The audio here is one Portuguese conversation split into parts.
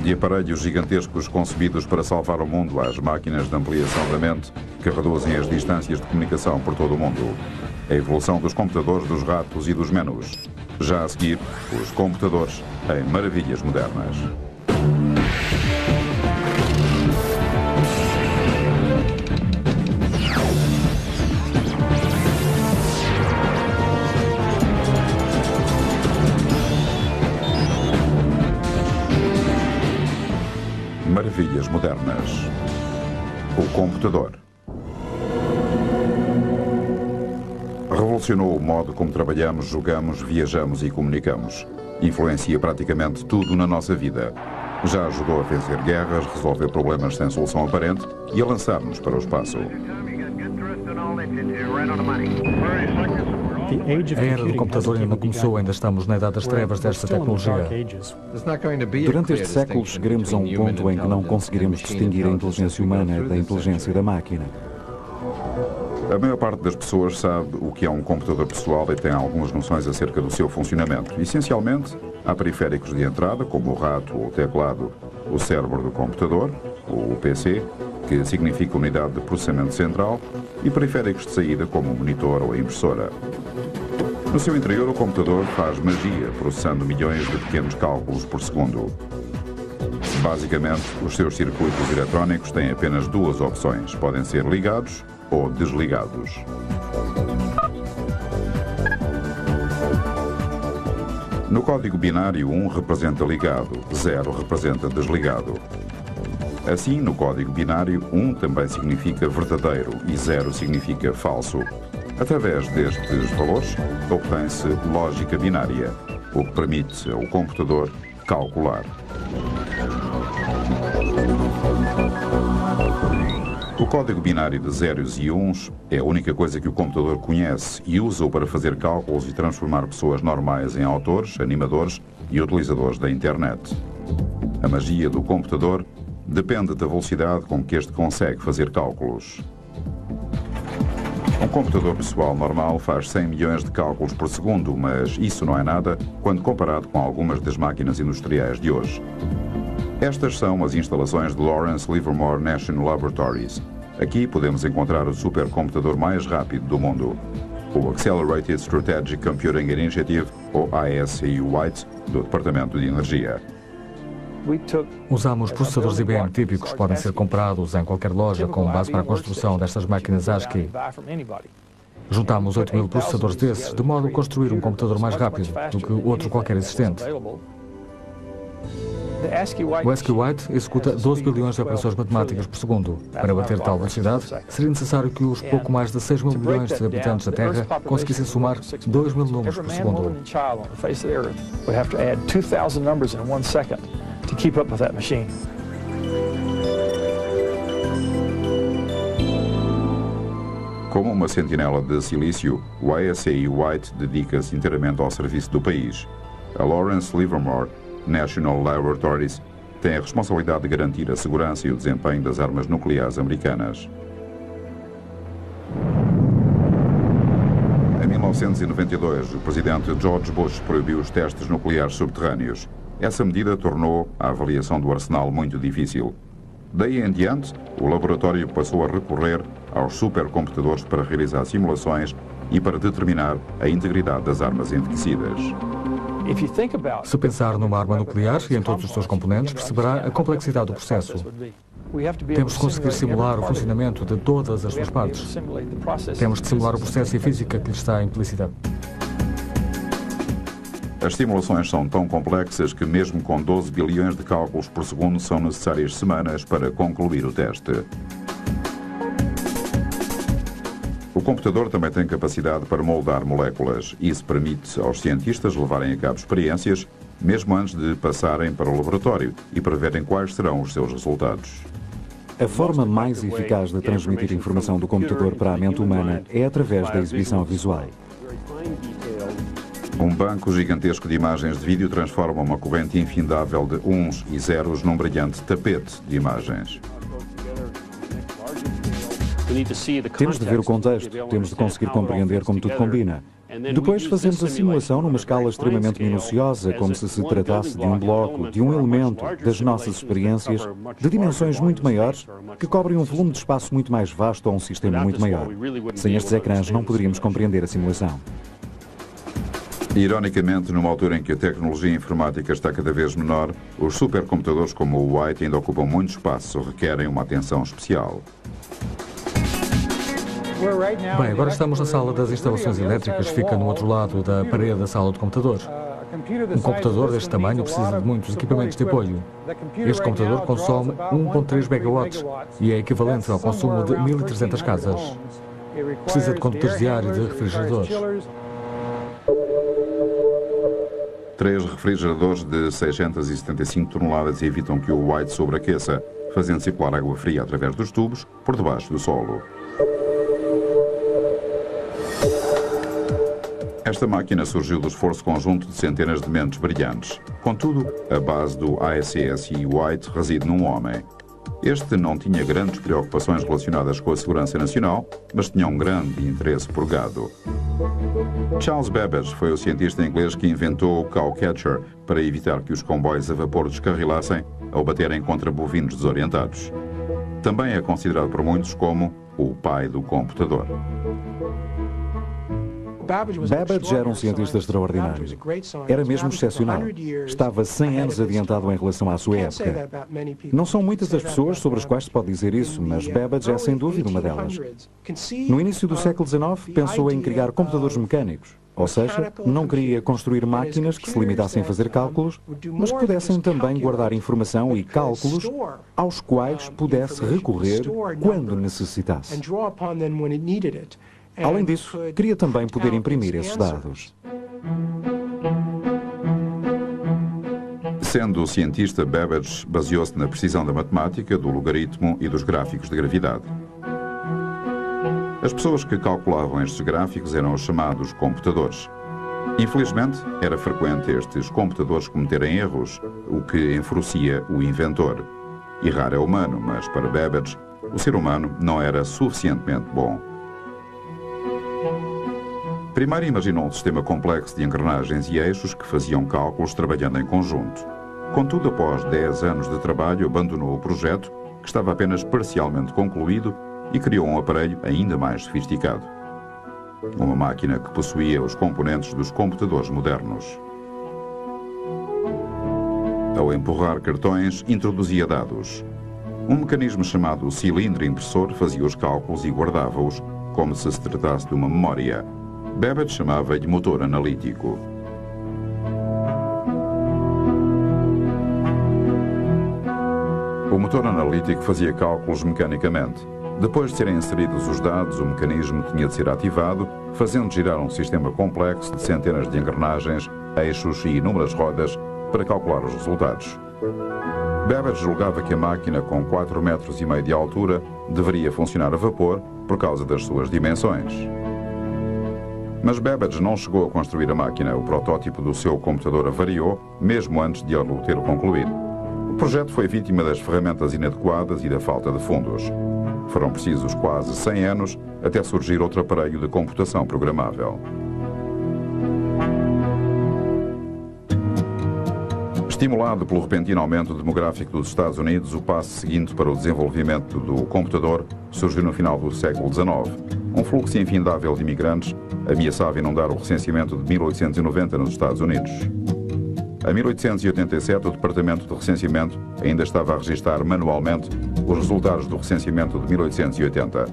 De aparelhos gigantescos concebidos para salvar o mundo às máquinas de ampliação da mente que reduzem as distâncias de comunicação por todo o mundo. A evolução dos computadores, dos ratos e dos menus. Já a seguir, os computadores em maravilhas modernas. Maravilhas modernas. O computador. Revolucionou o modo como trabalhamos, jogamos, viajamos e comunicamos. Influencia praticamente tudo na nossa vida. Já ajudou a vencer guerras, resolver problemas sem solução aparente e a lançar-nos para o espaço. A era do computador ainda não começou, ainda estamos na idade das trevas desta tecnologia. Durante este século chegaremos a um ponto em que não conseguiremos distinguir a inteligência humana da inteligência da máquina. A maior parte das pessoas sabe o que é um computador pessoal e tem algumas noções acerca do seu funcionamento. Essencialmente, há periféricos de entrada, como o rato ou o teclado, o cérebro do computador, ou o PC, que significa unidade de processamento central, e periféricos de saída, como o monitor ou a impressora. No seu interior, o computador faz magia, processando milhões de pequenos cálculos por segundo. Basicamente, os seus circuitos eletrónicos têm apenas duas opções. Podem ser ligados ou desligados. No código binário, 1 representa ligado, 0 representa desligado. Assim, no código binário, 1 também significa verdadeiro e 0 significa falso. Através destes valores, obtém-se lógica binária, o que permite ao computador calcular. O código binário de zeros e uns é a única coisa que o computador conhece e usa-o para fazer cálculos e transformar pessoas normais em autores, animadores e utilizadores da internet. A magia do computador depende da velocidade com que este consegue fazer cálculos. Um computador pessoal normal faz 100 milhões de cálculos por segundo, mas isso não é nada quando comparado com algumas das máquinas industriais de hoje. Estas são as instalações de Lawrence Livermore National Laboratories. Aqui podemos encontrar o supercomputador mais rápido do mundo, o Accelerated Strategic Computing Initiative, ou ASCII-White, do Departamento de Energia. Usamos processadores IBM típicos que podem ser comprados em qualquer loja com base para a construção destas máquinas ASCII. Juntamos 8.000 processadores desses, de modo a construir um computador mais rápido do que outro qualquer existente. O ASCII-White executa 12 bilhões de operações matemáticas por segundo. Para bater tal velocidade, seria necessário que os pouco mais de 6.000 milhões de habitantes da Terra conseguissem somar 2.000 números por segundo. To keep up with that machine. Como uma sentinela de silício, o ASCII-White dedica-se inteiramente ao serviço do país. A Lawrence Livermore National Laboratories tem a responsabilidade de garantir a segurança e o desempenho das armas nucleares americanas. Em 1992, o presidente George Bush proibiu os testes nucleares subterrâneos. Essa medida tornou a avaliação do arsenal muito difícil. Daí em diante, o laboratório passou a recorrer aos supercomputadores para realizar simulações e para determinar a integridade das armas envelhecidas. Se pensar numa arma nuclear e em todos os seus componentes, perceberá a complexidade do processo. Temos de conseguir simular o funcionamento de todas as suas partes. Temos de simular o processo e a física que lhe está implícita. As simulações são tão complexas que, mesmo com 12 bilhões de cálculos por segundo, são necessárias semanas para concluir o teste. O computador também tem capacidade para moldar moléculas. Isso permite aos cientistas levarem a cabo experiências, mesmo antes de passarem para o laboratório e preverem quais serão os seus resultados. A forma mais eficaz de transmitir informação do computador para a mente humana é através da exibição visual. Um banco gigantesco de imagens de vídeo transforma uma corrente infindável de uns e zeros num brilhante tapete de imagens. Temos de ver o contexto, temos de conseguir compreender como tudo combina. Depois fazemos a simulação numa escala extremamente minuciosa, como se se tratasse de um bloco, de um elemento, das nossas experiências, de dimensões muito maiores, que cobrem um volume de espaço muito mais vasto ou um sistema muito maior. Sem estes ecrãs não poderíamos compreender a simulação. Ironicamente, numa altura em que a tecnologia informática está cada vez menor, os supercomputadores como o White ainda ocupam muito espaço ou requerem uma atenção especial. Bem, agora estamos na sala das instalações elétricas, fica no outro lado da parede da sala de computadores. Um computador deste tamanho precisa de muitos equipamentos de apoio. Este computador consome 1,3 megawatts e é equivalente ao consumo de 1.300 casas. Precisa de condutores de ar e de refrigeradores. 3 refrigeradores de 675 toneladas evitam que o White sobreaqueça, fazendo circular água fria através dos tubos por debaixo do solo. Esta máquina surgiu do esforço conjunto de centenas de mentes brilhantes. Contudo, a base do ICSI White reside num homem. Este não tinha grandes preocupações relacionadas com a segurança nacional, mas tinha um grande interesse por gado. Charles Babbage foi o cientista inglês que inventou o cowcatcher para evitar que os comboios a vapor descarrilassem ao baterem contra bovinos desorientados. Também é considerado por muitos como o pai do computador. Babbage era um cientista extraordinário. Era mesmo excepcional. Estava 100 anos adiantado em relação à sua época. Não são muitas as pessoas sobre as quais se pode dizer isso, mas Babbage é sem dúvida uma delas. No início do século XIX, pensou em criar computadores mecânicos. Ou seja, não queria construir máquinas que se limitassem a fazer cálculos, mas que pudessem também guardar informação e cálculos aos quais pudesse recorrer quando necessitasse. Além disso, queria também poder imprimir esses dados. Sendo cientista, Babbage baseou-se na precisão da matemática, do logaritmo e dos gráficos de gravidade. As pessoas que calculavam estes gráficos eram os chamados computadores. Infelizmente, era frequente estes computadores cometerem erros, o que enfurecia o inventor. Errar é humano, mas para Babbage, o ser humano não era suficientemente bom. Primeiro imaginou um sistema complexo de engrenagens e eixos que faziam cálculos trabalhando em conjunto. Contudo, após 10 anos de trabalho, abandonou o projeto, que estava apenas parcialmente concluído, e criou um aparelho ainda mais sofisticado. Uma máquina que possuía os componentes dos computadores modernos. Ao empurrar cartões, introduzia dados. Um mecanismo chamado cilindro impressor fazia os cálculos e guardava-os, como se tratasse de uma memória. Babbage chamava-lhe motor analítico. O motor analítico fazia cálculos mecanicamente. Depois de serem inseridos os dados, o mecanismo tinha de ser ativado, fazendo girar um sistema complexo de centenas de engrenagens, eixos e inúmeras rodas para calcular os resultados. Babbage julgava que a máquina com 4,5 metros de altura deveria funcionar a vapor por causa das suas dimensões. Mas Babbage não chegou a construir a máquina. O protótipo do seu computador avariou, mesmo antes de ele o ter concluído. O projeto foi vítima das ferramentas inadequadas e da falta de fundos. Foram precisos quase 100 anos até surgir outro aparelho de computação programável. Estimulado pelo repentino aumento demográfico dos Estados Unidos, o passo seguinte para o desenvolvimento do computador surgiu no final do século XIX. Um fluxo infindável de imigrantes ameaçava inundar o recenseamento de 1890 nos Estados Unidos. Em 1887, o Departamento de Recenseamento ainda estava a registar manualmente os resultados do recenseamento de 1880.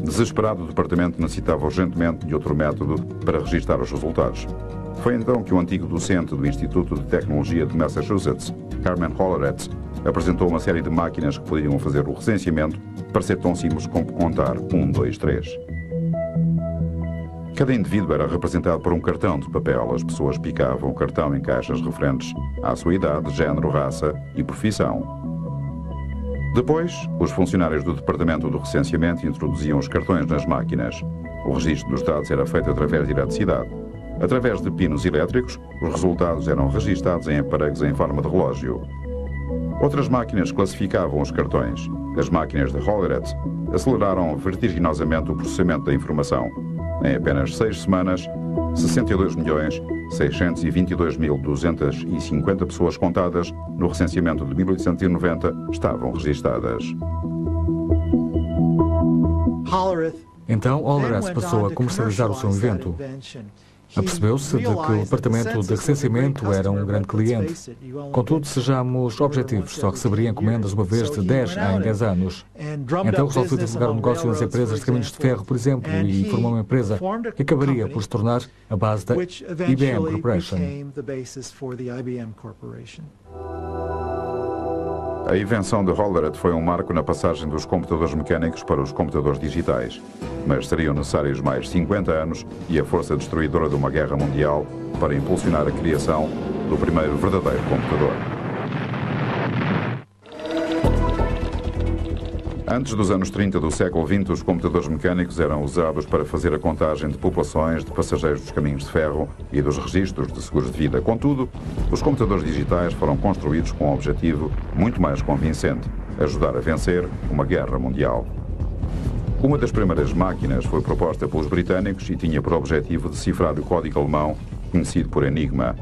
Desesperado, o Departamento necessitava urgentemente de outro método para registar os resultados. Foi então que o antigo docente do Instituto de Tecnologia de Massachusetts, Carmen Hollerith, apresentou uma série de máquinas que podiam fazer o recenseamento para ser tão simples como contar 1, 2, 3. Cada indivíduo era representado por um cartão de papel. As pessoas picavam o cartão em caixas referentes à sua idade, género, raça e profissão. Depois, os funcionários do Departamento do Recenseamento introduziam os cartões nas máquinas. O registro dos dados era feito através de eletricidade. Através de pinos elétricos, os resultados eram registados em aparelhos em forma de relógio. Outras máquinas classificavam os cartões. As máquinas de Hollerith aceleraram vertiginosamente o processamento da informação. Em apenas 6 semanas, 62.622.250 pessoas contadas no recenseamento de 1890 estavam registadas. Então, Hollerith passou a comercializar o seu invento. Apercebeu-se de que o departamento de recenseamento era um grande cliente. Contudo, sejamos objetivos, só receberia encomendas uma vez de 10 em 10 anos. Então resolveu divulgar o negócio nas empresas de caminhos de ferro, por exemplo, e formou uma empresa que acabaria por se tornar a base da IBM Corporation. A invenção de Hollerith foi um marco na passagem dos computadores mecânicos para os computadores digitais, mas seriam necessários mais 50 anos e a força destruidora de uma guerra mundial para impulsionar a criação do primeiro verdadeiro computador. Antes dos anos 30 do século XX, os computadores mecânicos eram usados para fazer a contagem de populações, de passageiros dos caminhos de ferro e dos registros de seguros de vida. Contudo, os computadores digitais foram construídos com um objetivo muito mais convincente: ajudar a vencer uma guerra mundial. Uma das primeiras máquinas foi proposta pelos britânicos e tinha por objetivo decifrar o código alemão conhecido por Enigma.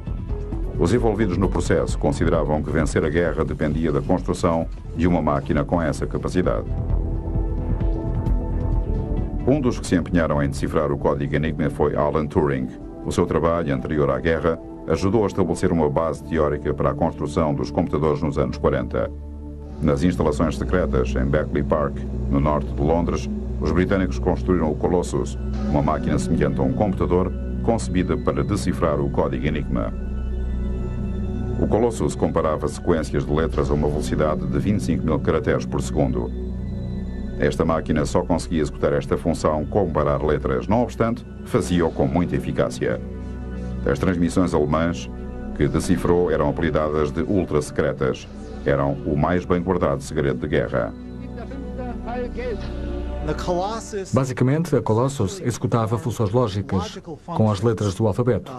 Os envolvidos no processo consideravam que vencer a guerra dependia da construção de uma máquina com essa capacidade. Um dos que se empenharam em decifrar o código Enigma foi Alan Turing. O seu trabalho anterior à guerra ajudou a estabelecer uma base teórica para a construção dos computadores nos anos 40. Nas instalações secretas em Bletchley Park, no norte de Londres, os britânicos construíram o Colossus, uma máquina semelhante a um computador concebida para decifrar o código Enigma. O Colossus comparava sequências de letras a uma velocidade de 25.000 caracteres por segundo. Esta máquina só conseguia executar esta função, comparar letras. Não obstante, fazia-o com muita eficácia. As transmissões alemãs que decifrou eram apelidadas de ultra-secretas. Eram o mais bem guardado segredo de guerra. Basicamente, a Colossus executava funções lógicas com as letras do alfabeto.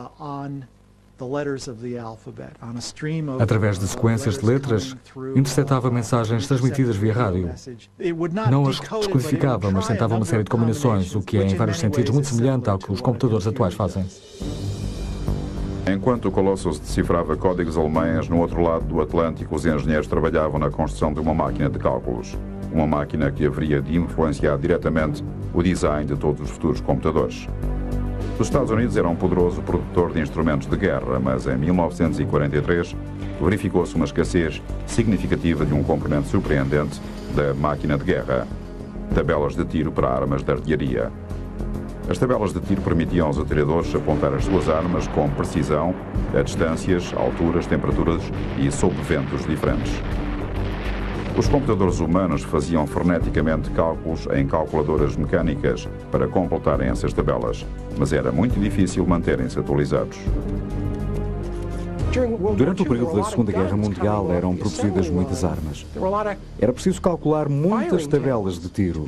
Através de sequências de letras, interceptava mensagens transmitidas via rádio. Não as descodificava, mas tentava uma série de combinações, o que é, em vários sentidos, muito semelhante ao que os computadores atuais fazem. Enquanto o Colossus decifrava códigos alemães, no outro lado do Atlântico, os engenheiros trabalhavam na construção de uma máquina de cálculos. Uma máquina que haveria de influenciar diretamente o design de todos os futuros computadores. Os Estados Unidos eram um poderoso produtor de instrumentos de guerra, mas em 1943 verificou-se uma escassez significativa de um componente surpreendente da máquina de guerra: tabelas de tiro para armas de artilharia. As tabelas de tiro permitiam aos atiradores apontar as suas armas com precisão, a distâncias, alturas, temperaturas e sob ventos diferentes. Os computadores humanos faziam freneticamente cálculos em calculadoras mecânicas para completarem essas tabelas, mas era muito difícil manterem-se atualizados. Durante o período da Segunda Guerra Mundial eram produzidas muitas armas. Era preciso calcular muitas tabelas de tiro.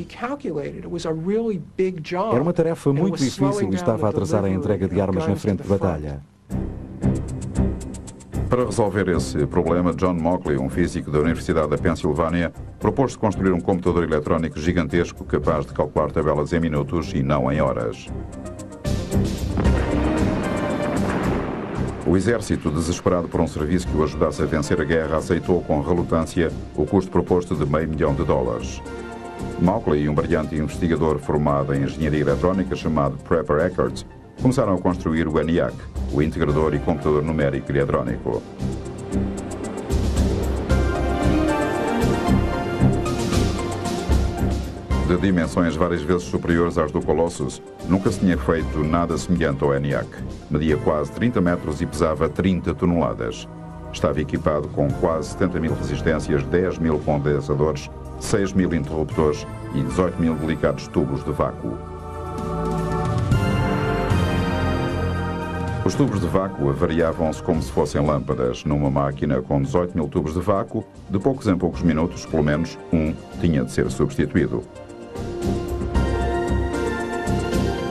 Era uma tarefa muito difícil e estava a atrasar a entrega de armas na frente de batalha. Para resolver esse problema, John Mauchly, um físico da Universidade da Pensilvânia, propôs-se construir um computador eletrónico gigantesco capaz de calcular tabelas em minutos e não em horas. O exército, desesperado por um serviço que o ajudasse a vencer a guerra, aceitou com relutância o custo proposto de $500 mil. Mauchly, um brilhante investigador formado em engenharia eletrónica chamado Prepper Eckert, começaram a construir o ENIAC, o integrador e computador numérico eletrónico. De dimensões várias vezes superiores às do Colossus, nunca se tinha feito nada semelhante ao ENIAC. Media quase 30 metros e pesava 30 toneladas. Estava equipado com quase 70.000 resistências, 10.000 condensadores, 6.000 interruptores e 18.000 delicados tubos de vácuo. Os tubos de vácuo variavam-se como se fossem lâmpadas. Numa máquina com 18.000 tubos de vácuo, de poucos em poucos minutos, pelo menos um tinha de ser substituído.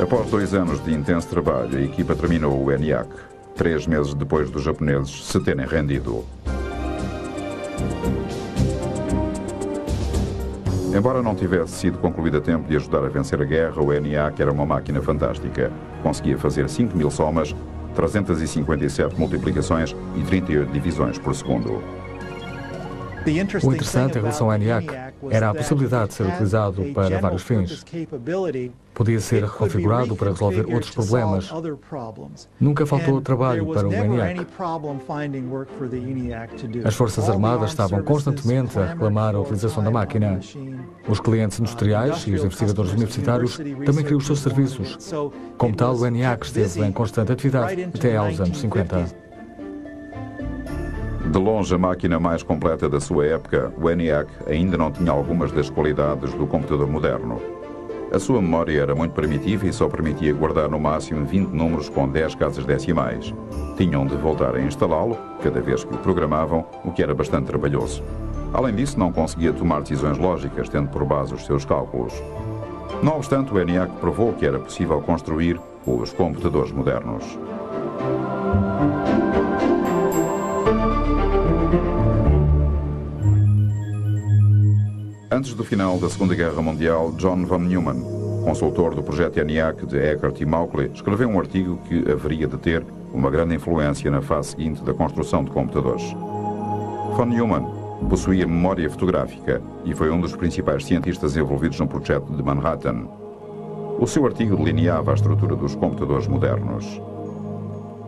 Após 2 anos de intenso trabalho, a equipa terminou o ENIAC, 3 meses depois dos japoneses se terem rendido. Embora não tivesse sido concluído a tempo de ajudar a vencer a guerra, o ENIAC era uma máquina fantástica. Conseguia fazer 5.000 somas, 357 multiplicações e 38 divisões por segundo. O interessante em relação ao ENIAC era a possibilidade de ser utilizado para vários fins. Podia ser reconfigurado para resolver outros problemas. Nunca faltou trabalho para o ENIAC. As Forças Armadas estavam constantemente a reclamar a utilização da máquina. Os clientes industriais e os investigadores universitários também queriam os seus serviços. Como tal, o ENIAC esteve em constante atividade até aos anos 50. De longe a máquina mais completa da sua época, o ENIAC ainda não tinha algumas das qualidades do computador moderno. A sua memória era muito primitiva e só permitia guardar no máximo 20 números com 10 casas decimais. Tinham de voltar a instalá-lo cada vez que o programavam, o que era bastante trabalhoso. Além disso, não conseguia tomar decisões lógicas, tendo por base os seus cálculos. Não obstante, o ENIAC provou que era possível construir os computadores modernos. Antes do final da Segunda Guerra Mundial, John von Neumann, consultor do projeto ENIAC de Eckert e Mauchly, escreveu um artigo que haveria de ter uma grande influência na fase seguinte da construção de computadores. Von Neumann possuía memória fotográfica e foi um dos principais cientistas envolvidos no projeto de Manhattan. O seu artigo delineava a estrutura dos computadores modernos.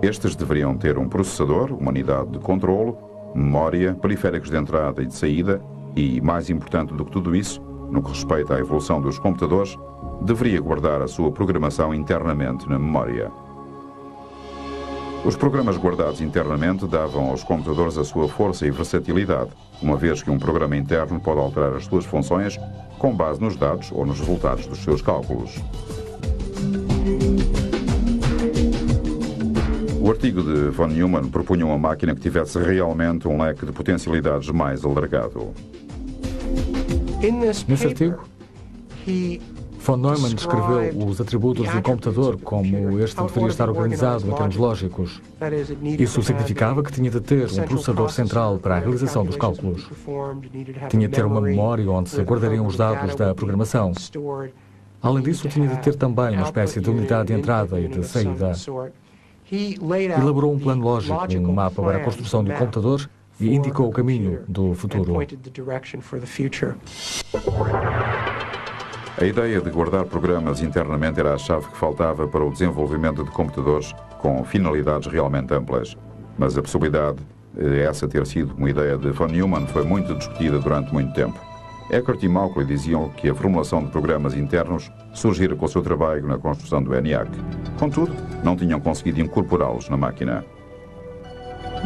Estes deveriam ter um processador, uma unidade de controlo, memória, periféricos de entrada e de saída e, mais importante do que tudo isso, no que respeita à evolução dos computadores, deveria guardar a sua programação internamente na memória. Os programas guardados internamente davam aos computadores a sua força e versatilidade, uma vez que um programa interno pode alterar as suas funções com base nos dados ou nos resultados dos seus cálculos. O artigo de von Neumann propunha uma máquina que tivesse realmente um leque de potencialidades mais alargado. Nesse artigo, von Neumann descreveu os atributos do computador como este deveria estar organizado em termos lógicos. Isso significava que tinha de ter um processador central para a realização dos cálculos. Tinha de ter uma memória onde se guardariam os dados da programação. Além disso, tinha de ter também uma espécie de unidade de entrada e de saída. Elaborou um plano lógico, um mapa para a construção de um computador e indicou o caminho do futuro. A ideia de guardar programas internamente era a chave que faltava para o desenvolvimento de computadores com finalidades realmente amplas. Mas a possibilidade de essa ter sido uma ideia de von Neumann foi muito discutida durante muito tempo. Eckert e Mauchly diziam que a formulação de programas internos surgira com o seu trabalho na construção do ENIAC. Contudo, não tinham conseguido incorporá-los na máquina.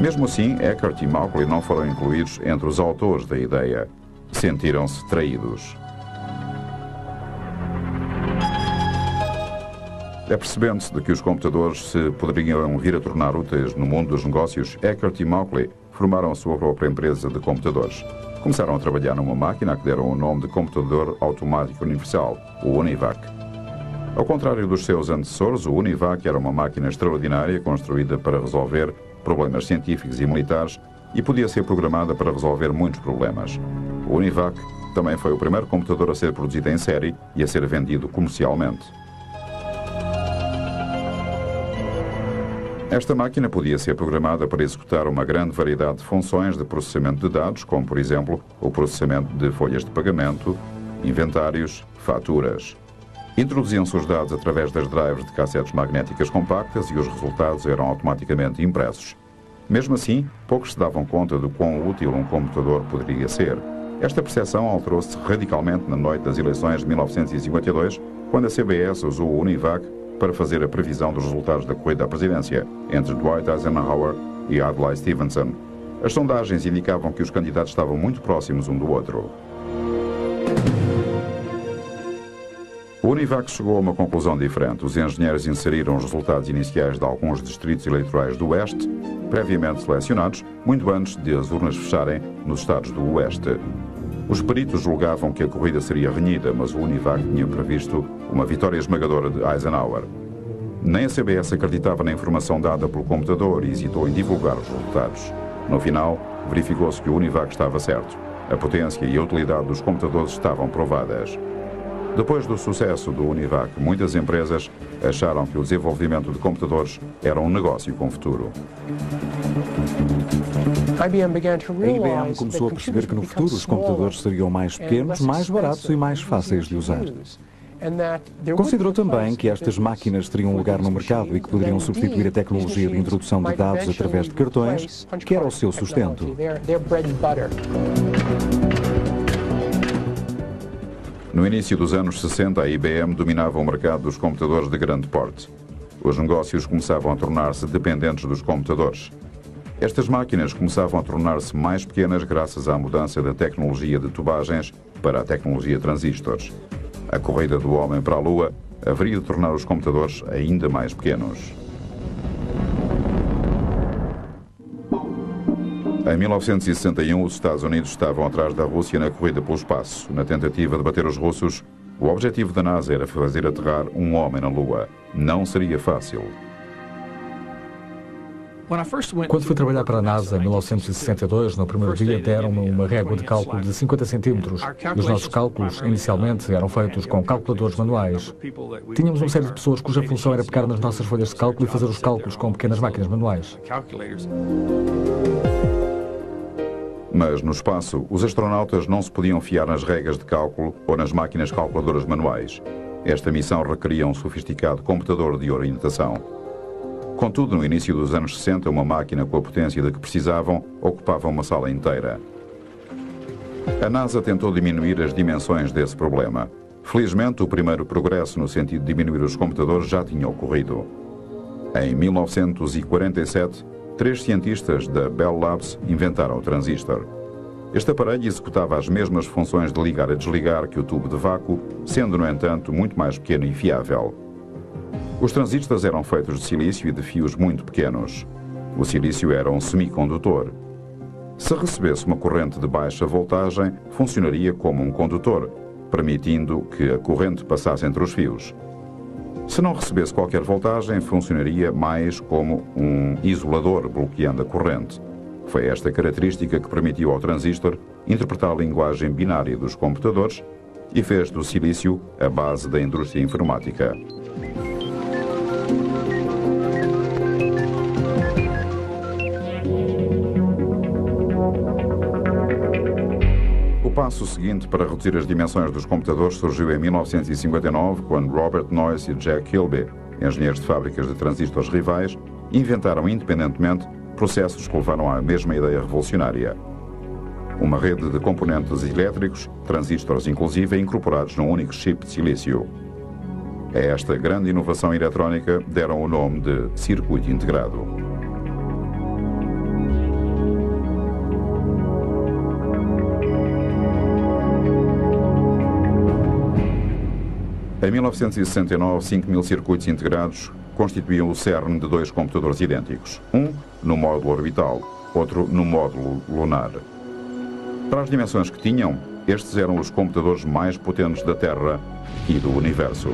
Mesmo assim, Eckert e Mauchly não foram incluídos entre os autores da ideia. Sentiram-se traídos. Apercebendo-se de que os computadores se poderiam vir a tornar úteis no mundo dos negócios, Eckert e Mauchly formaram a sua própria empresa de computadores. Começaram a trabalhar numa máquina a que deram o nome de Computador Automático Universal, o UNIVAC. Ao contrário dos seus antecessores, o UNIVAC era uma máquina extraordinária construída para resolver problemas científicos e militares e podia ser programada para resolver muitos problemas. O UNIVAC também foi o primeiro computador a ser produzido em série e a ser vendido comercialmente. Esta máquina podia ser programada para executar uma grande variedade de funções de processamento de dados, como, por exemplo, o processamento de folhas de pagamento, inventários, faturas. Introduziam-se os dados através das drives de cassetes magnéticas compactas e os resultados eram automaticamente impressos. Mesmo assim, poucos se davam conta do quão útil um computador poderia ser. Esta percepção alterou-se radicalmente na noite das eleições de 1952, quando a CBS usou o UNIVAC para fazer a previsão dos resultados da corrida à presidência entre Dwight Eisenhower e Adlai Stevenson. As sondagens indicavam que os candidatos estavam muito próximos um do outro. O UNIVAC chegou a uma conclusão diferente. Os engenheiros inseriram os resultados iniciais de alguns distritos eleitorais do Oeste, previamente selecionados, muito antes de as urnas fecharem nos estados do Oeste. Os peritos julgavam que a corrida seria renhida, mas o UNIVAC tinha previsto uma vitória esmagadora de Eisenhower. Nem a CBS acreditava na informação dada pelo computador e hesitou em divulgar os resultados. No final, verificou-se que o UNIVAC estava certo. A potência e a utilidade dos computadores estavam provadas. Depois do sucesso do UNIVAC, muitas empresas acharam que o desenvolvimento de computadores era um negócio com futuro. A IBM começou a perceber que no futuro os computadores seriam mais pequenos, mais baratos e mais fáceis de usar. Considerou também que estas máquinas teriam lugar no mercado e que poderiam substituir a tecnologia de introdução de dados através de cartões, que era o seu sustento. No início dos anos 60, a IBM dominava o mercado dos computadores de grande porte. Os negócios começavam a tornar-se dependentes dos computadores. Estas máquinas começavam a tornar-se mais pequenas graças à mudança da tecnologia de tubagens para a tecnologia transistores. A corrida do homem para a Lua haveria de tornar os computadores ainda mais pequenos. Em 1961, os Estados Unidos estavam atrás da Rússia na corrida pelo espaço. Na tentativa de bater os russos, o objetivo da NASA era fazer aterrar um homem na Lua. Não seria fácil. Quando fui trabalhar para a NASA em 1962, no primeiro dia deram-me uma régua de cálculo de 50 centímetros. Os nossos cálculos, inicialmente, eram feitos com calculadores manuais. Tínhamos uma série de pessoas cuja função era pegar nas nossas folhas de cálculo e fazer os cálculos com pequenas máquinas manuais. Mas no espaço, os astronautas não se podiam fiar nas regras de cálculo ou nas máquinas calculadoras manuais. Esta missão requeria um sofisticado computador de orientação. Contudo, no início dos anos 60, uma máquina com a potência de que precisavam ocupava uma sala inteira. A NASA tentou diminuir as dimensões desse problema. Felizmente, o primeiro progresso no sentido de diminuir os computadores já tinha ocorrido. Em 1947, 3 cientistas da Bell Labs inventaram o transistor. Este aparelho executava as mesmas funções de ligar e desligar que o tubo de vácuo, sendo, no entanto, muito mais pequeno e fiável. Os transistores eram feitos de silício e de fios muito pequenos. O silício era um semicondutor. Se recebesse uma corrente de baixa voltagem, funcionaria como um condutor, permitindo que a corrente passasse entre os fios. Se não recebesse qualquer voltagem, funcionaria mais como um isolador, bloqueando a corrente. Foi esta característica que permitiu ao transistor interpretar a linguagem binária dos computadores e fez do silício a base da indústria informática. O passo seguinte para reduzir as dimensões dos computadores surgiu em 1959, quando Robert Noyce e Jack Kilby, engenheiros de fábricas de transistores rivais, inventaram independentemente processos que levaram à mesma ideia revolucionária. Uma rede de componentes elétricos, transistores inclusive, incorporados num único chip de silício. A esta grande inovação eletrónica deram o nome de circuito integrado. Em 1969, 5.000 circuitos integrados constituíam o cerne de 2 computadores idênticos, um no módulo orbital, outro no módulo lunar. Para as dimensões que tinham, estes eram os computadores mais potentes da Terra e do universo.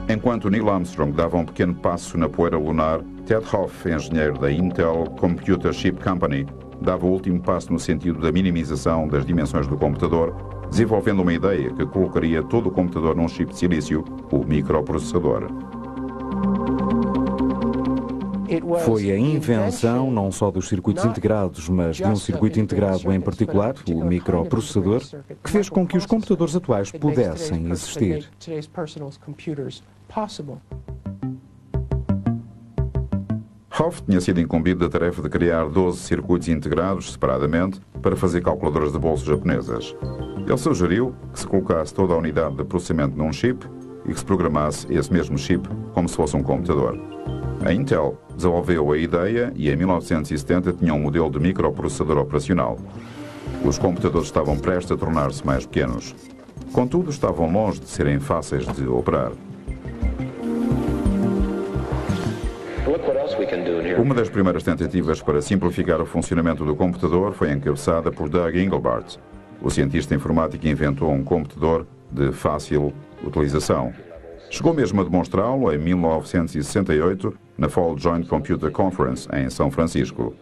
Enquanto Neil Armstrong dava um pequeno passo na poeira lunar, Ted Hoff, engenheiro da Intel Computer Chip Company, dava o último passo no sentido da minimização das dimensões do computador, desenvolvendo uma ideia que colocaria todo o computador num chip de silício, o microprocessador. Foi a invenção não só dos circuitos integrados, mas de um circuito integrado em particular, o microprocessador, que fez com que os computadores atuais pudessem existir. Hoff tinha sido incumbido da tarefa de criar 12 circuitos integrados separadamente para fazer calculadoras de bolso japonesas. Ele sugeriu que se colocasse toda a unidade de processamento num chip e que se programasse esse mesmo chip como se fosse um computador. A Intel desenvolveu a ideia e em 1970 tinha um modelo de microprocessador operacional. Os computadores estavam prestes a tornar-se mais pequenos. Contudo, estavam longe de serem fáceis de operar. Uma das primeiras tentativas para simplificar o funcionamento do computador foi encabeçada por Doug Engelbart. O cientista informático inventou um computador de fácil utilização. Chegou mesmo a demonstrá-lo em 1968, na Fall Joint Computer Conference, em São Francisco.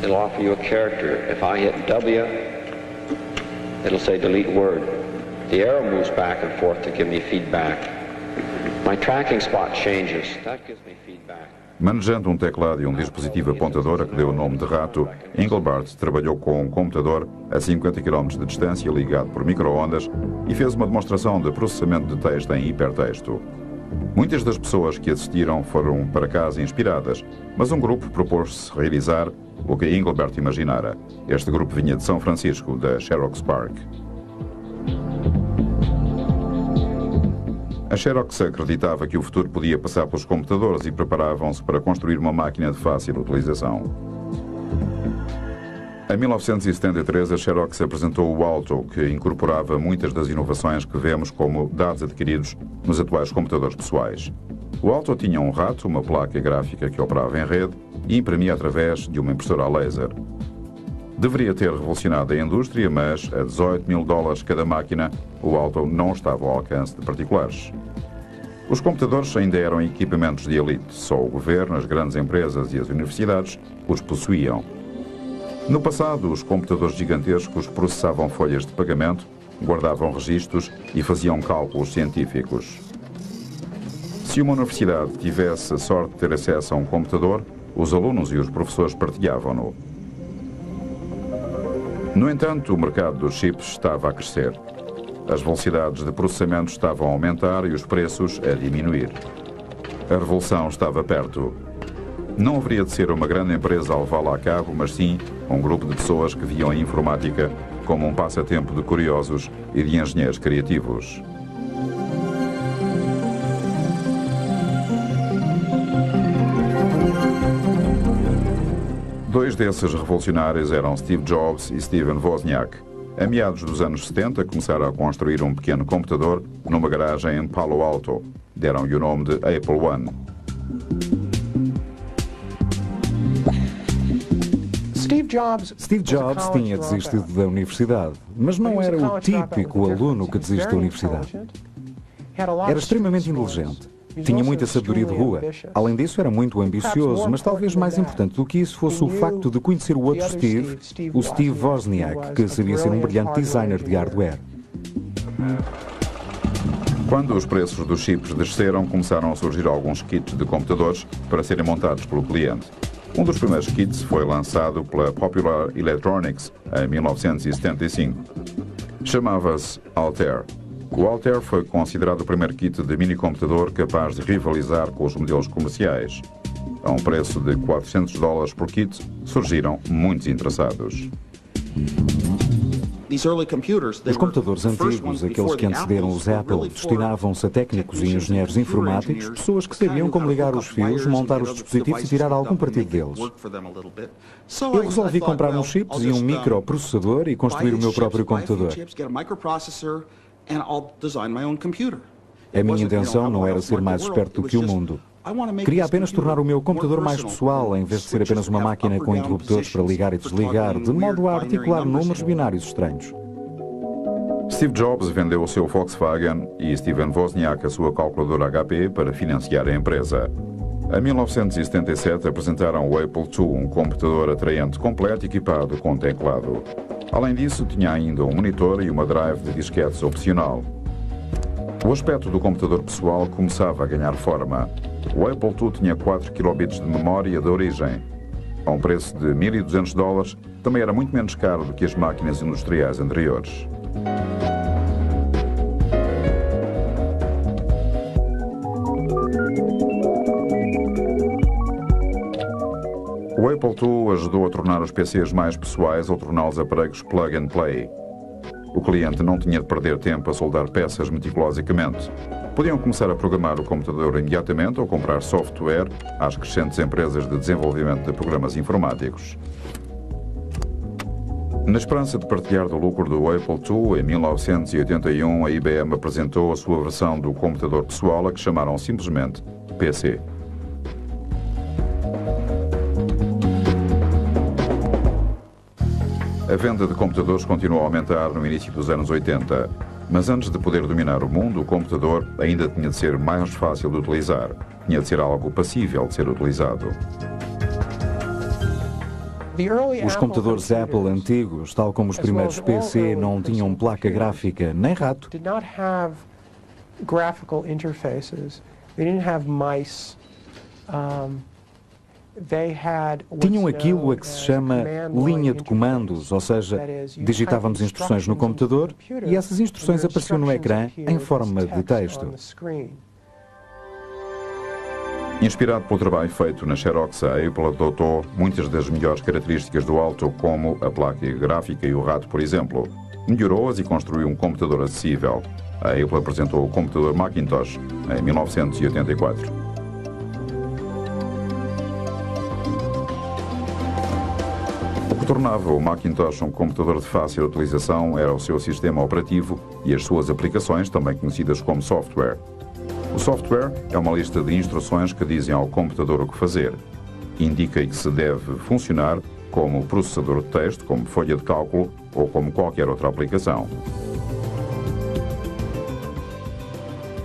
It'll offer you a character. If I hit W, it'll say delete word. The arrow moves back and forth to give me feedback. My tracking spot changes. That gives me feedback. Manejando um teclado e um dispositivo apontador a que deu o nome de rato, Engelbart trabalhou com um computador a 50 km de distância ligado por micro-ondas e fez uma demonstração de processamento de texto em hipertexto. Muitas das pessoas que assistiram foram para casa inspiradas, mas um grupo propôs-se realizar o que Engelbart imaginara. Este grupo vinha de São Francisco, da Xerox PARC. A Xerox acreditava que o futuro podia passar pelos computadores e preparavam-se para construir uma máquina de fácil utilização. Em 1973, a Xerox apresentou o Alto, que incorporava muitas das inovações que vemos como dados adquiridos nos atuais computadores pessoais. O Alto tinha um rato, uma placa gráfica que operava em rede e imprimia através de uma impressora a laser. Deveria ter revolucionado a indústria, mas a $18 mil cada máquina, o Alto não estava ao alcance de particulares. Os computadores ainda eram equipamentos de elite, só o governo, as grandes empresas e as universidades os possuíam. No passado, os computadores gigantescos processavam folhas de pagamento, guardavam registros e faziam cálculos científicos. Se uma universidade tivesse a sorte de ter acesso a um computador, os alunos e os professores partilhavam-no. No entanto, o mercado dos chips estava a crescer. As velocidades de processamento estavam a aumentar e os preços a diminuir. A revolução estava perto. Não haveria de ser uma grande empresa a levá-la a cabo, mas sim um grupo de pessoas que viam a informática como um passatempo de curiosos e de engenheiros criativos. Dois desses revolucionários eram Steve Jobs e Steven Wozniak. A meados dos anos 70, começaram a construir um pequeno computador numa garagem em Palo Alto. Deram-lhe o nome de Apple I. Steve Jobs tinha desistido da universidade, mas não era o típico aluno que desiste da universidade. Era extremamente inteligente. Tinha muita sabedoria de rua. Além disso, era muito ambicioso, mas talvez mais importante do que isso fosse o facto de conhecer o outro Steve, o Steve Wozniak, que sabia ser um brilhante designer de hardware. Quando os preços dos chips desceram, começaram a surgir alguns kits de computadores para serem montados pelo cliente. Um dos primeiros kits foi lançado pela Popular Electronics em 1975. Chamava-se Altair. O Altair foi considerado o primeiro kit de minicomputador capaz de rivalizar com os modelos comerciais. A um preço de $400 por kit, surgiram muitos interessados. Os computadores antigos, aqueles que antecederam os Apple, destinavam-se a técnicos e engenheiros informáticos, pessoas que sabiam como ligar os fios, montar os dispositivos e tirar algum partido deles. Eu resolvi comprar uns chips e um microprocessador e construir o meu próprio computador. A minha intenção não era ser mais esperto do que o mundo. Queria apenas tornar o meu computador mais pessoal, em vez de ser apenas uma máquina com interruptores para ligar e desligar, de modo a articular números binários estranhos. Steve Jobs vendeu o seu Volkswagen e Steven Wozniak a sua calculadora HP para financiar a empresa. Em 1977 apresentaram o Apple II, um computador atraente completo equipado com teclado. Além disso, tinha ainda um monitor e uma drive de disquetes opcional. O aspecto do computador pessoal começava a ganhar forma. O Apple II tinha 4 kilobits de memória de origem. A um preço de $1.200, também era muito menos caro do que as máquinas industriais anteriores. O Apple II ajudou a tornar os PCs mais pessoais ao torná-los aparelhos plug and play. O cliente não tinha de perder tempo a soldar peças meticulosamente. Podiam começar a programar o computador imediatamente ou comprar software às crescentes empresas de desenvolvimento de programas informáticos. Na esperança de partilhar do lucro do Apple II, em 1981 a IBM apresentou a sua versão do computador pessoal, a que chamaram simplesmente PC. A venda de computadores continuou a aumentar no início dos anos 80. Mas antes de poder dominar o mundo, o computador ainda tinha de ser mais fácil de utilizar. Tinha de ser algo passível de ser utilizado. Os computadores Apple antigos, tal como os primeiros PC, não tinham placa gráfica nem rato. Tinham aquilo a que se chama linha de comandos, ou seja, digitávamos instruções no computador e essas instruções apareciam no ecrã em forma de texto. Inspirado pelo trabalho feito na Xerox, a Apple adotou muitas das melhores características do Alto, como a placa gráfica e o rato, por exemplo. Melhorou-as e construiu um computador acessível. A Apple apresentou o computador Macintosh em 1984. O que tornava o Macintosh um computador de fácil utilização era o seu sistema operativo e as suas aplicações, também conhecidas como software. O software é uma lista de instruções que dizem ao computador o que fazer. Indica que se deve funcionar como processador de texto, como folha de cálculo ou como qualquer outra aplicação.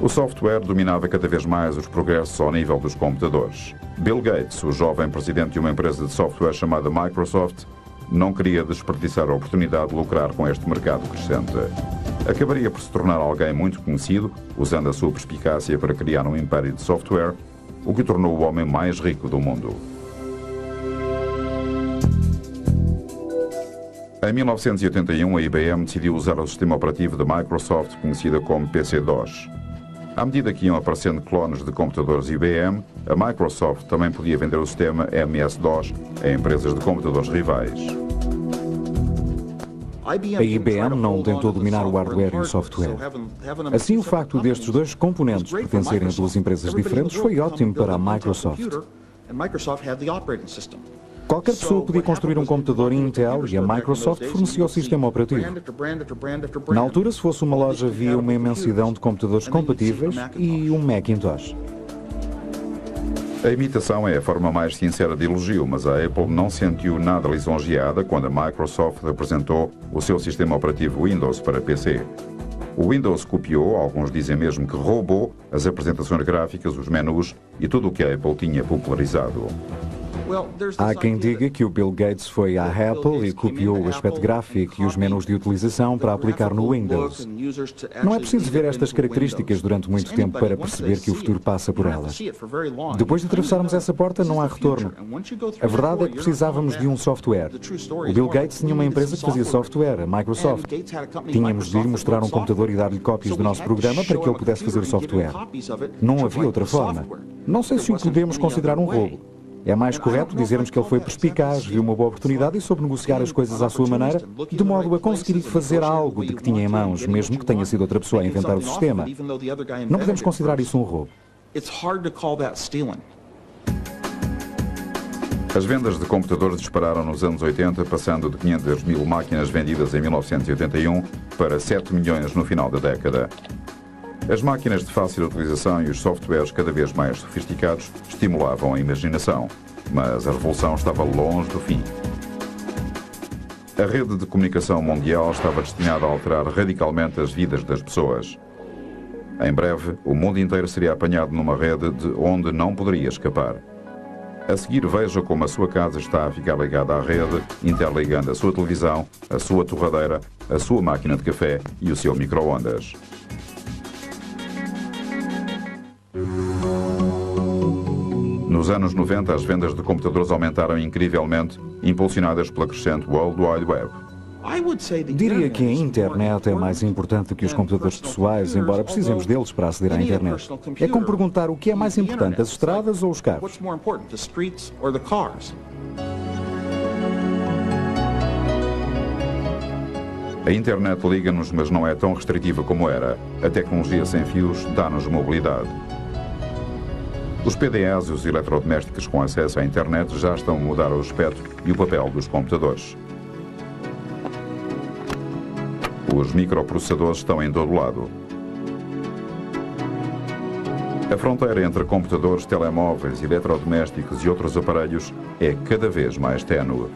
O software dominava cada vez mais os progressos ao nível dos computadores. Bill Gates, o jovem presidente de uma empresa de software chamada Microsoft, não queria desperdiçar a oportunidade de lucrar com este mercado crescente. Acabaria por se tornar alguém muito conhecido, usando a sua perspicácia para criar um império de software, o que tornou o homem mais rico do mundo. Em 1981, a IBM decidiu usar o sistema operativo da Microsoft, conhecida como PC-DOS. À medida que iam aparecendo clones de computadores IBM, a Microsoft também podia vender o sistema MS-DOS a empresas de computadores rivais. A IBM não tentou dominar o hardware e o software. Assim, o facto destes dois componentes pertencerem a duas empresas diferentes foi ótimo para a Microsoft. Qualquer pessoa podia construir um computador Intel e a Microsoft fornecia o sistema operativo. Na altura, se fosse uma loja, havia uma imensidão de computadores compatíveis e um Macintosh. A imitação é a forma mais sincera de elogio, mas a Apple não sentiu nada lisonjeada quando a Microsoft apresentou o seu sistema operativo Windows para PC. O Windows copiou, alguns dizem mesmo que roubou, as apresentações gráficas, os menus e tudo o que a Apple tinha popularizado. Há quem diga que o Bill Gates foi à Apple e copiou o aspecto gráfico e os menus de utilização para aplicar no Windows. Não é preciso ver estas características durante muito tempo para perceber que o futuro passa por elas. Depois de atravessarmos essa porta, não há retorno. A verdade é que precisávamos de um software. O Bill Gates tinha uma empresa que fazia software, a Microsoft. Tínhamos de ir mostrar um computador e dar-lhe cópias do nosso programa para que ele pudesse fazer o software. Não havia outra forma. Não sei se o podemos considerar um roubo. É mais correto dizermos que ele foi perspicaz, viu uma boa oportunidade e soube negociar as coisas à sua maneira, de modo a conseguir fazer algo de que tinha em mãos, mesmo que tenha sido outra pessoa a inventar o sistema. Não podemos considerar isso um roubo. As vendas de computadores dispararam nos anos 80, passando de 500 mil máquinas vendidas em 1981 para 7 milhões no final da década. As máquinas de fácil utilização e os softwares cada vez mais sofisticados estimulavam a imaginação, mas a revolução estava longe do fim. A rede de comunicação mundial estava destinada a alterar radicalmente as vidas das pessoas. Em breve, o mundo inteiro seria apanhado numa rede de onde não poderia escapar. A seguir, veja como a sua casa está a ficar ligada à rede, interligando a sua televisão, a sua torradeira, a sua máquina de café e o seu micro-ondas. Nos anos 90, as vendas de computadores aumentaram incrivelmente, impulsionadas pela crescente World Wide Web. Diria que a internet é mais importante que os computadores pessoais, embora precisemos deles para aceder à internet. É como perguntar o que é mais importante, as estradas ou os carros? A internet liga-nos, mas não é tão restritiva como era. A tecnologia sem fios dá-nos mobilidade. Os PDAs e os eletrodomésticos com acesso à internet já estão a mudar o aspecto e o papel dos computadores. Os microprocessadores estão em todo lado. A fronteira entre computadores, telemóveis, eletrodomésticos e outros aparelhos é cada vez mais ténue.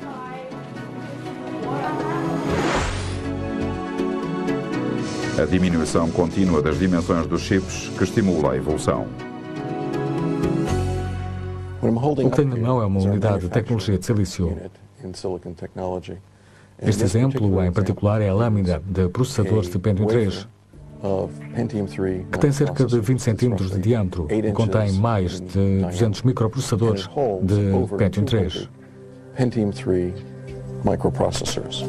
A diminuição contínua das dimensões dos chips que estimula a evolução. O que tenho na mão é uma unidade de tecnologia de silício. Este exemplo, em particular, é a lâmina de processadores de Pentium 3, que tem cerca de 20 centímetros de diâmetro e contém mais de 200 microprocessadores de Pentium 3. Pentium 3 microprocessors.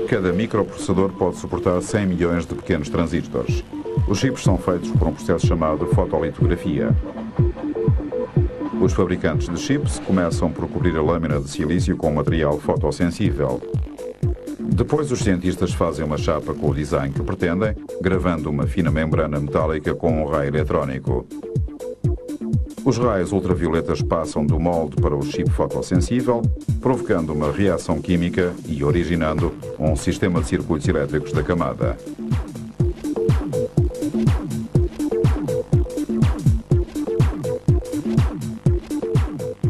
Cada microprocessador pode suportar 100 milhões de pequenos transistores. Os chips são feitos por um processo chamado fotolitografia. Os fabricantes de chips começam por cobrir a lâmina de silício com material fotossensível. Depois, os cientistas fazem uma chapa com o design que pretendem, gravando uma fina membrana metálica com um raio eletrónico. Os raios ultravioletas passam do molde para o chip fotossensível, provocando uma reação química e originando um sistema de circuitos elétricos da camada.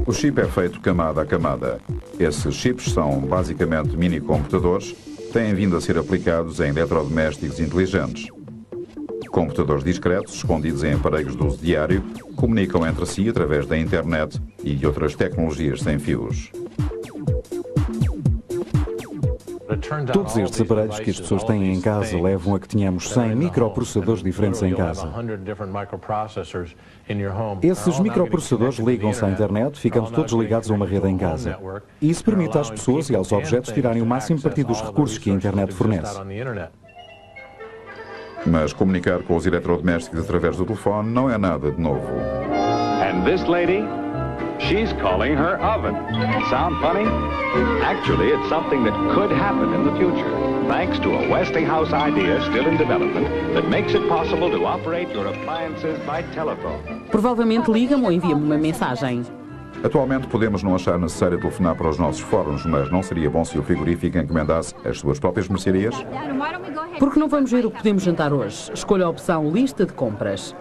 O chip é feito camada a camada. Esses chips são basicamente mini-computadores, têm vindo a ser aplicados em eletrodomésticos inteligentes. Computadores discretos, escondidos em aparelhos de uso diário, comunicam entre si através da internet e de outras tecnologias sem fios. Todos estes aparelhos que as pessoas têm em casa levam a que tenhamos 100 microprocessadores diferentes em casa. Esses microprocessadores ligam-se à internet, ficando todos ligados a uma rede em casa. E isso permite às pessoas e aos objetos tirarem o máximo partido dos recursos que a internet fornece. Mas comunicar com os eletrodomésticos através do telefone não é nada de novo. And this lady, she's calling her oven. Sound funny? Actually, it's something that could happen in the future, thanks to a Westinghouse idea still in development that makes it possible to operate your appliances by telephone. Provavelmente liga-me ou envia-me uma mensagem. Atualmente podemos não achar necessário telefonar para os nossos fóruns, mas não seria bom se o frigorífico encomendasse as suas próprias mercearias? Por que não vamos ver o que podemos jantar hoje? Escolha a opção lista de compras.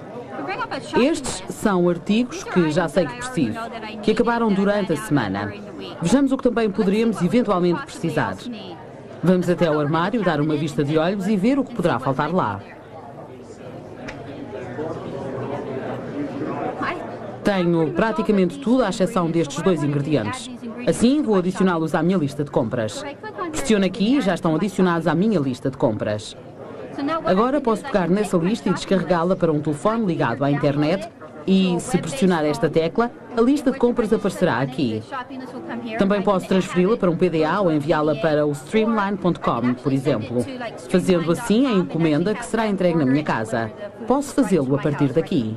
Estes são artigos que já sei que preciso, que acabaram durante a semana. Vejamos o que também poderíamos eventualmente precisar. Vamos até ao armário, dar uma vista de olhos e ver o que poderá faltar lá. Tenho praticamente tudo, à exceção destes dois ingredientes. Assim, vou adicioná-los à minha lista de compras. Pressiono aqui e já estão adicionados à minha lista de compras. Agora posso pegar nessa lista e descarregá-la para um telefone ligado à internet e, se pressionar esta tecla, a lista de compras aparecerá aqui. Também posso transferi-la para um PDA ou enviá-la para o streamline.com, por exemplo, fazendo assim a encomenda que será entregue na minha casa. Posso fazê-lo a partir daqui.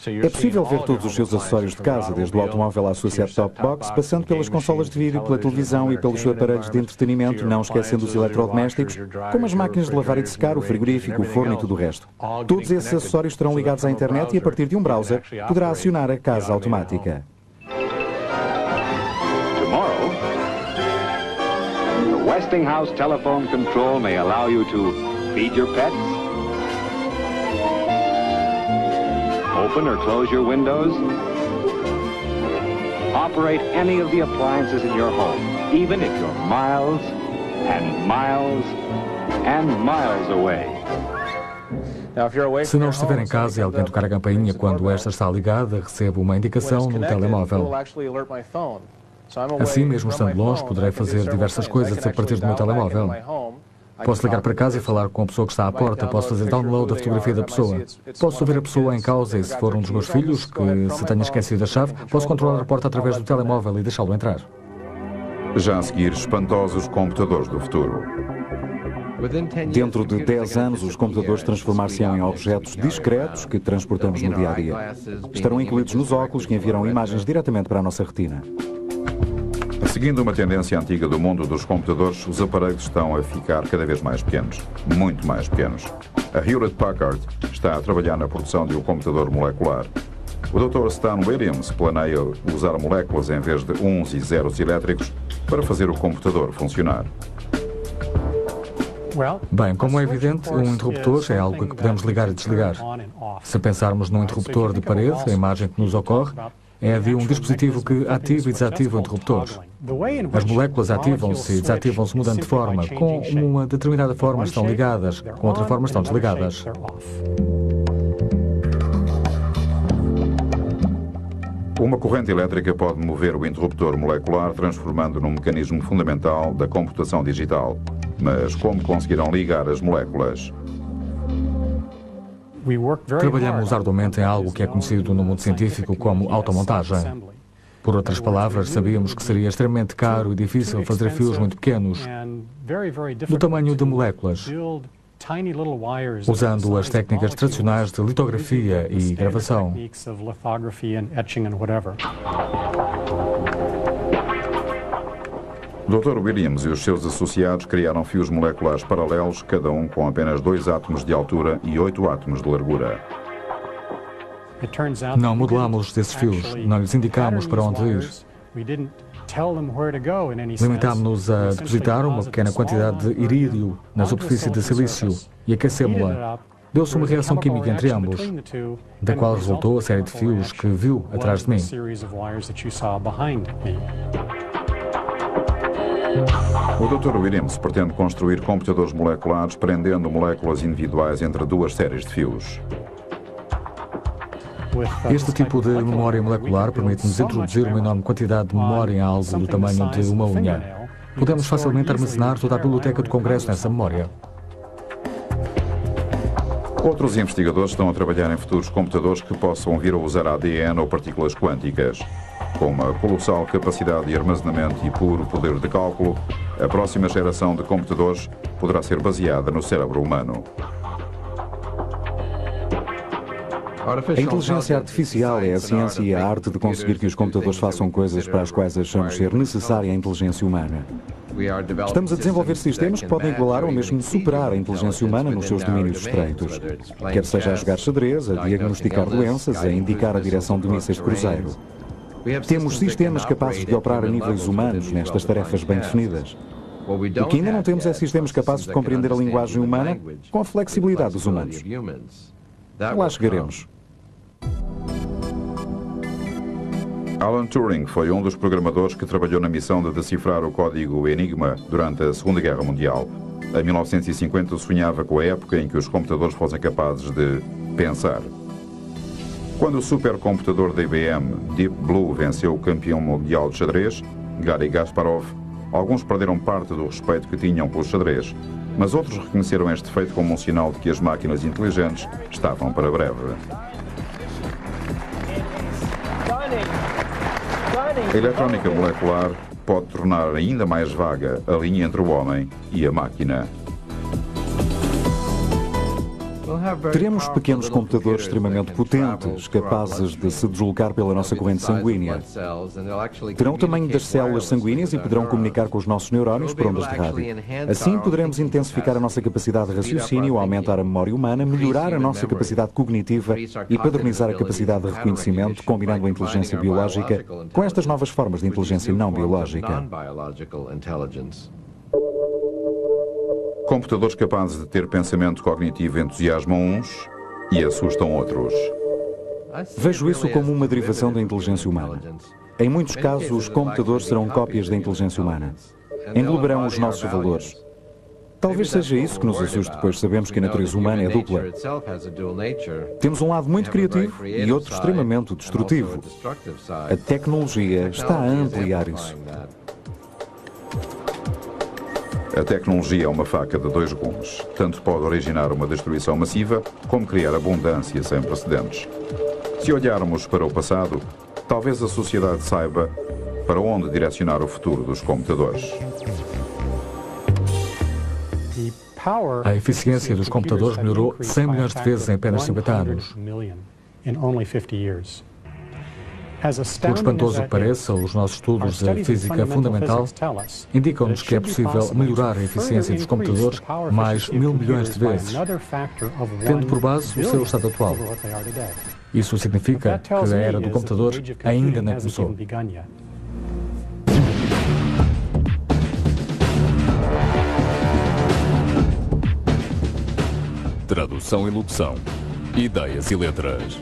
É possível ver todos os seus acessórios de casa, desde o automóvel à sua set-top box, passando pelas consolas de vídeo, pela televisão e pelos aparelhos de entretenimento, não esquecendo os eletrodomésticos, como as máquinas de lavar e de secar, o frigorífico, o forno e tudo o resto. Todos esses acessórios estarão ligados à internet e, a partir de um browser, poderá acionar a casa automática. Tomorrow, the Westinghouse telephone control may allow you to feed your pets, open or close your windows, operate any of the appliances in your home, even if you're miles and miles and miles away. Se não estiver em casa e alguém tocar a campainha quando esta está ligada, recebo uma indicação no telemóvel. Assim, mesmo estando longe, poderei fazer diversas coisas a partir do meu telemóvel. Posso ligar para casa e falar com a pessoa que está à porta, posso fazer download da fotografia da pessoa. Posso ver a pessoa em causa e, se for um dos meus filhos, que se tenha esquecido a chave, posso controlar a porta através do telemóvel e deixá-lo entrar. Já a seguir, espantosos computadores do futuro. Dentro de 10 anos, os computadores transformar-se-ão em objetos discretos que transportamos no dia-a-dia. Estarão incluídos nos óculos que enviarão imagens diretamente para a nossa retina. Seguindo uma tendência antiga do mundo dos computadores, os aparelhos estão a ficar cada vez mais pequenos, muito mais pequenos. A Hewlett-Packard está a trabalhar na produção de um computador molecular. O Dr. Stan Williams planeia usar moléculas em vez de uns e zeros elétricos para fazer o computador funcionar. Bem, como é evidente, um interruptor é algo que podemos ligar e desligar. Se pensarmos num interruptor de parede, a imagem que nos ocorre é a de um dispositivo que ativa e desativa o interruptor. As moléculas ativam-se e desativam-se mudando de forma. Com uma determinada forma estão ligadas, com outra forma estão desligadas. Uma corrente elétrica pode mover o interruptor molecular, transformando num mecanismo fundamental da computação digital. Mas como conseguirão ligar as moléculas? Trabalhamos arduamente em algo que é conhecido no mundo científico como automontagem. Por outras palavras, sabíamos que seria extremamente caro e difícil fazer fios muito pequenos, do tamanho de moléculas, usando as técnicas tradicionais de litografia e gravação. Dr. Williams e os seus associados criaram fios moleculares paralelos, cada um com apenas 2 átomos de altura e 8 átomos de largura. Não modelamos desses fios, não lhes indicamos para onde ir. Limitámos-nos a depositar uma pequena quantidade de irídio na superfície de silício e aquecemos-la. Deu-se uma reação química entre ambos, da qual resultou a série de fios que viu atrás de mim. O Dr. Williams pretende construir computadores moleculares prendendo moléculas individuais entre 2 séries de fios. Este tipo de memória molecular permite-nos introduzir uma enorme quantidade de memória em algo do tamanho de uma unha. Podemos facilmente armazenar toda a biblioteca do Congresso nessa memória. Outros investigadores estão a trabalhar em futuros computadores que possam vir a usar ADN ou partículas quânticas. Com uma colossal capacidade de armazenamento e puro poder de cálculo, a próxima geração de computadores poderá ser baseada no cérebro humano. A inteligência artificial é a ciência e a arte de conseguir que os computadores façam coisas para as quais achamos ser necessária a inteligência humana. Estamos a desenvolver sistemas que podem igualar ou mesmo superar a inteligência humana nos seus domínios estreitos, quer seja a jogar xadrez, a diagnosticar doenças, a indicar a direção de mísseis de cruzeiro. Temos sistemas capazes de operar a níveis humanos nestas tarefas bem definidas. O que ainda não temos é sistemas capazes de compreender a linguagem humana com a flexibilidade dos humanos. Lá chegaremos. Alan Turing foi um dos programadores que trabalhou na missão de decifrar o código Enigma durante a Segunda Guerra Mundial. Em 1950 sonhava com a época em que os computadores fossem capazes de pensar. Quando o supercomputador da IBM, Deep Blue, venceu o campeão mundial de xadrez, Garry Kasparov, alguns perderam parte do respeito que tinham pelo xadrez, mas outros reconheceram este feito como um sinal de que as máquinas inteligentes estavam para breve. A eletrónica molecular pode tornar ainda mais vaga a linha entre o homem e a máquina. Teremos pequenos computadores extremamente potentes, capazes de se deslocar pela nossa corrente sanguínea. Terão o tamanho das células sanguíneas e poderão comunicar com os nossos neurónios por ondas de rádio. Assim poderemos intensificar a nossa capacidade de raciocínio, aumentar a memória humana, melhorar a nossa capacidade cognitiva e padronizar a capacidade de reconhecimento, combinando a inteligência biológica com estas novas formas de inteligência não biológica. Computadores capazes de ter pensamento cognitivo entusiasmam uns e assustam outros. Vejo isso como uma derivação da inteligência humana. Em muitos casos, os computadores serão cópias da inteligência humana. Englobarão os nossos valores. Talvez seja isso que nos assuste, pois sabemos que a natureza humana é dupla. Temos um lado muito criativo e outro extremamente destrutivo. A tecnologia está a ampliar isso. A tecnologia é uma faca de 2 gumes. Tanto pode originar uma destruição massiva, como criar abundância sem precedentes. Se olharmos para o passado, talvez a sociedade saiba para onde direcionar o futuro dos computadores. A eficiência dos computadores melhorou 100 milhões de vezes em apenas 50 anos. Por espantoso que pareça, os nossos estudos de física fundamental indicam-nos que é possível melhorar a eficiência dos computadores mais 1000 milhões de vezes, tendo por base o seu estado atual. Isso significa que a era do computador ainda nem começou. Tradução e locução. Ideias e letras.